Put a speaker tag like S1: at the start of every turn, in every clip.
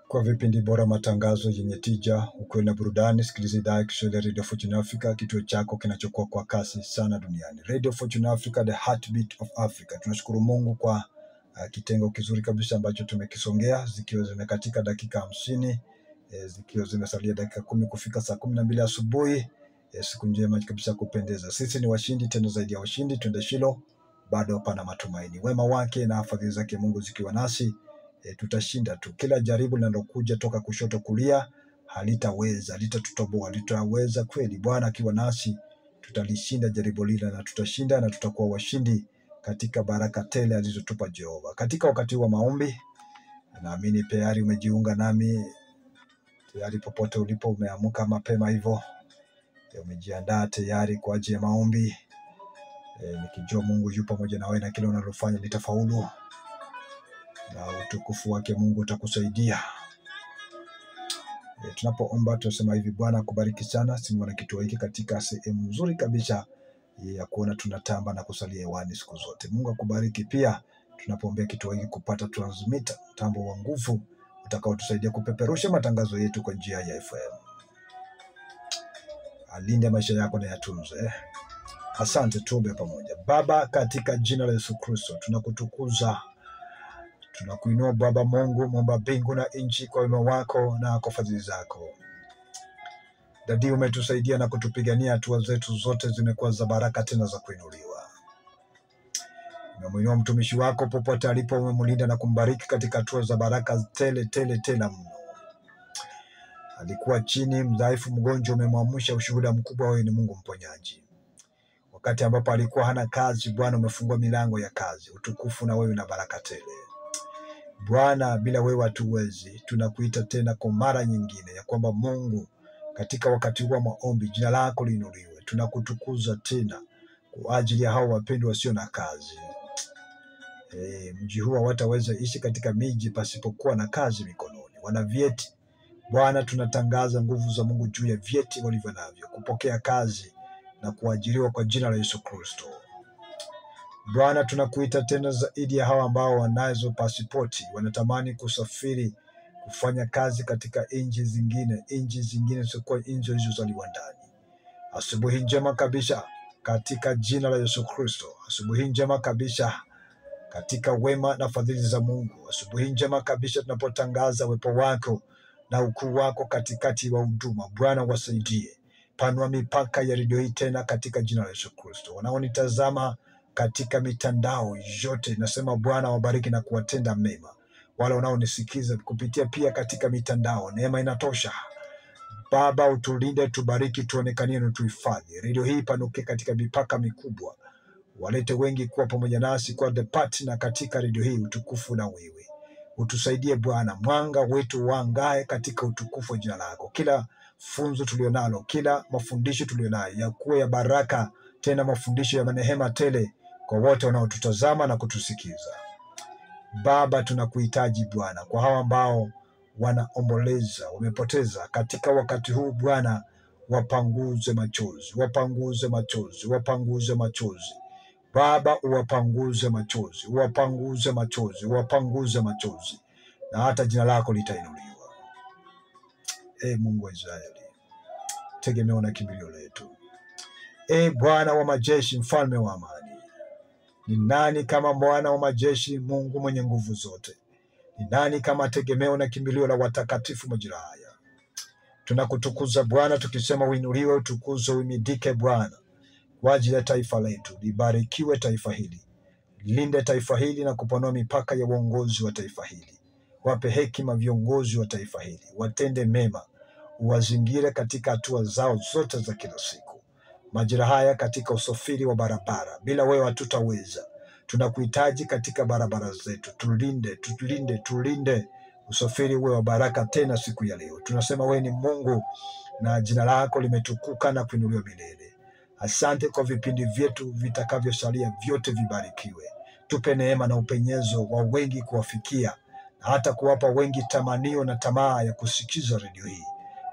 S1: Kwa vipindi bora, matangazo yenye tija, ukweli na burudani, sikiliza idhaa ya Kiswahili ya Radio Fortune Africa, kituo chako kinachokuwa kwa kasi sana duniani. Radio Fortune Africa, the heartbeat of Africa. Tunashukuru Mungu kwa kitengo kizuri kabisa ambacho tumekisongea, zikiwa zimekatika dakika 50, zikiwa zimesalia dakika 10 kufika saa 12 asubuhi. Siku njema kabisa kupendeza. Sisi ni washindi, tena zaidi ya washindi. Twende Shilo, bado pana matumaini. Wema wake na fadhili zake Mungu zikiwa nasi, tutashinda tu. Kila jaribu linalokuja toka kushoto kulia litatutoboa, litaweza kweli. Bwana akiwa nasi, tutalishinda jaribu lile, na tutashinda, na tutakuwa washindi katika baraka tele alizotupa Jehova. Katika wakati wa maombi, naamini tayari umejiunga nami, tayari popote ulipo umeamka mapema hivyo, umejiandaa tayari kwa ajili ya maombi, nikijua Mungu yupo pamoja na wewe na kila unalofanya litafaulu, na utukufu wake Mungu utakusaidia. Tunapoomba tunasema hivi: Bwana akubariki sana, simama na kituo hiki katika sehemu nzuri kabisa ya kuona tunatamba na kusalia hewani siku zote. Mungu akubariki pia tunapoombea kituo hiki kupata transmitter, mtambo wa nguvu utakaotusaidia kupeperusha matangazo yetu kwa njia ya FM. Alinde maisha yako na yatunze. Asante, tuombe pamoja. Baba, katika jina la Yesu Kristo, tunakutukuza, tunakuinua Baba Mungu, muumba mbingu na nchi, kwa wema wako na kwa fadhili zako. Dadi, umetusaidia na kutupigania, hatua zetu zote zimekuwa za baraka tena za kuinuliwa. Umemwinua mtumishi wako popote alipo, umemlinda na kumbariki katika hatua za baraka tele tele tena mno. Alikuwa chini, mdhaifu, mgonjwa, umemwamsha, ushuhuda mkubwa wewe ni Mungu mponyaji. Wakati ambapo alikuwa hana kazi, Bwana umefungua milango ya kazi. Utukufu na wewe na baraka tele. Bwana, bila wewe hatuwezi. Tunakuita tena kwa mara nyingine ya kwamba Mungu, katika wakati wa maombi jina lako liinuliwe. Tunakutukuza tena kwa ajili ya hao wapendwa wasio na kazi. Mji huu hawataweza ishi katika miji pasipokuwa na kazi mikononi. Wana vyeti, Bwana tunatangaza nguvu za Mungu juu ya vyeti walivyo navyo, kupokea kazi na kuajiriwa kwa jina la Yesu Kristo. Bwana, tunakuita tena zaidi ya hawa ambao wanazo pasipoti, wanatamani kusafiri kufanya kazi katika nchi zingine sio nchi zilizozaliwa ndani. Asubuhi njema kabisa katika jina la Yesu Kristo. Asubuhi njema kabisa katika wema na fadhili za Mungu. Asubuhi njema kabisa tunapotangaza uwepo wako na ukuu wako katikati wa huduma. Bwana, wasaidie. Panua mipaka ya redio hii tena katika jina la Yesu Kristo. Wanaonitazama katika mitandao yote, nasema Bwana wabariki na kuwatenda mema. Wale wanaonisikiza kupitia pia katika mitandao, neema inatosha. Baba, utulinde, tubariki, tuonekanie na tuhifadhi. Redio hii panuke katika mipaka mikubwa. Walete wengi kuwa pamoja nasi kwa the partner katika redio hii. Utukufu na wewe. Utusaidie Bwana, mwanga wetu waangae katika utukufu wa jina lako. Kila funzo tulionalo, kila mafundisho tulionayo yakuwe ya baraka, tena mafundisho ya manehema tele kwa wote wanaotutazama na kutusikiza. Baba, tunakuhitaji Bwana kwa hawa ambao wanaomboleza, wamepoteza katika wakati huu. Bwana, wapanguze machozi, wapanguze machozi, wapanguze machozi. Baba, uwapanguze machozi, uwapanguze machozi, uwapanguze machozi, na hata jina lako litainuliwa. Mungu wa Israeli, tegemeo na kimbilio letu. Bwana wa majeshi, mfalme wa amani, ni nani kama Bwana wa majeshi, Mungu mwenye nguvu zote? Ni nani kama tegemeo na kimbilio la watakatifu majira haya? Tunakutukuza Bwana tukisema uinuliwe, utukuzwe, uimidike Bwana kwa ajili ya taifa letu. Libarikiwe taifa hili, linde taifa hili na kupanua mipaka ya uongozi wa taifa hili. Wape hekima viongozi wa taifa hili, watende mema, uwazingire katika hatua zao zote za kila siku. Majira haya katika usafiri wa barabara, bila wewe hatutaweza. Tunakuhitaji katika barabara zetu. Tulinde usafiri uwe wa baraka tena siku ya leo. Tunasema wewe ni Mungu na jina lako limetukuka na kuinuliwa milele. Asante kwa vipindi vyetu vitakavyosalia, vyote vibarikiwe. Tupe neema na upenyezo wa wengi kuwafikia, na hata kuwapa wengi tamanio na tamaa ya kusikiza redio hii.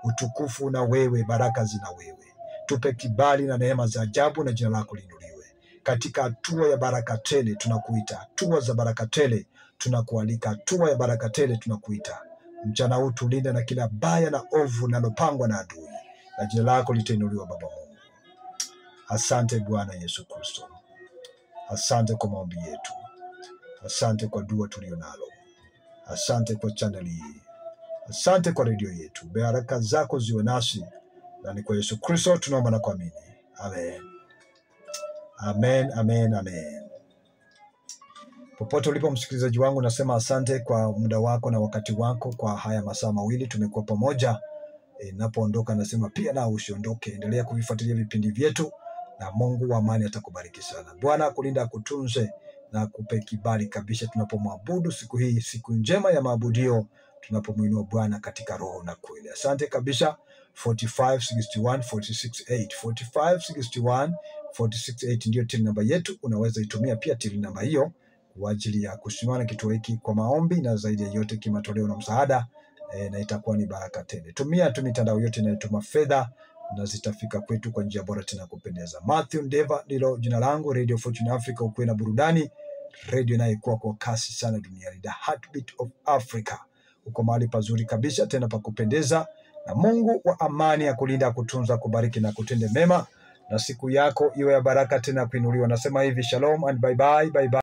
S1: Utukufu na wewe, baraka zina wewe. Tupe kibali na neema za ajabu, na jina lako liinuliwe. Katika hatua ya baraka tele tunakuita, hatua za baraka tele tunakualika hatua ya baraka tele, tunakuita mchana huu, tulinde na kila baya na ovu linalopangwa na adui, na jina lako litainuliwa Baba Mungu. Asante Bwana Yesu Kristo, asante kwa maombi yetu, asante kwa dua tulio nalo, asante kwa channel hii, asante kwa redio yetu. Baraka zako ziwe nasi, na ni kwa Yesu Kristo tunaomba na kuamini, amen. Amen, amen, amen. Popote ulipo msikilizaji wangu, nasema asante kwa muda wako na wakati wako. Kwa haya masaa mawili tumekuwa pamoja. Napoondoka nasema pia na usiondoke, endelea kuvifuatilia vipindi vyetu, na Mungu wa amani atakubariki sana. Bwana akulinda, akutunze na akupe kibali kabisa tunapomwabudu siku hii, siku njema ya maabudio, tunapomuinua Bwana katika roho na kweli. Asante kabisa. 456146 456146 ndio till namba yetu. Unaweza itumia pia till namba hiyo kwa ajili ya kusimama kituo hiki kwa maombi, na zaidi ya yote kimatoleo na msaada, na itakuwa ni baraka tele. Tumia tu mitandao yote inayotuma fedha, na zitafika kwetu kwa njia bora tena kupendeza. Matthew Ndeva ndilo jina langu. Radio Fortune Africa, ukweli na burudani, radio inayokuwa kwa kasi sana duniani, the heartbeat of Africa. Uko mahali pazuri kabisa tena pa kupendeza, na Mungu wa amani akulinda, kutunza, kubariki na kutende mema, na siku yako iwe ya baraka tena kuinuliwa. Nasema hivi, shalom and bye bye, bye bye.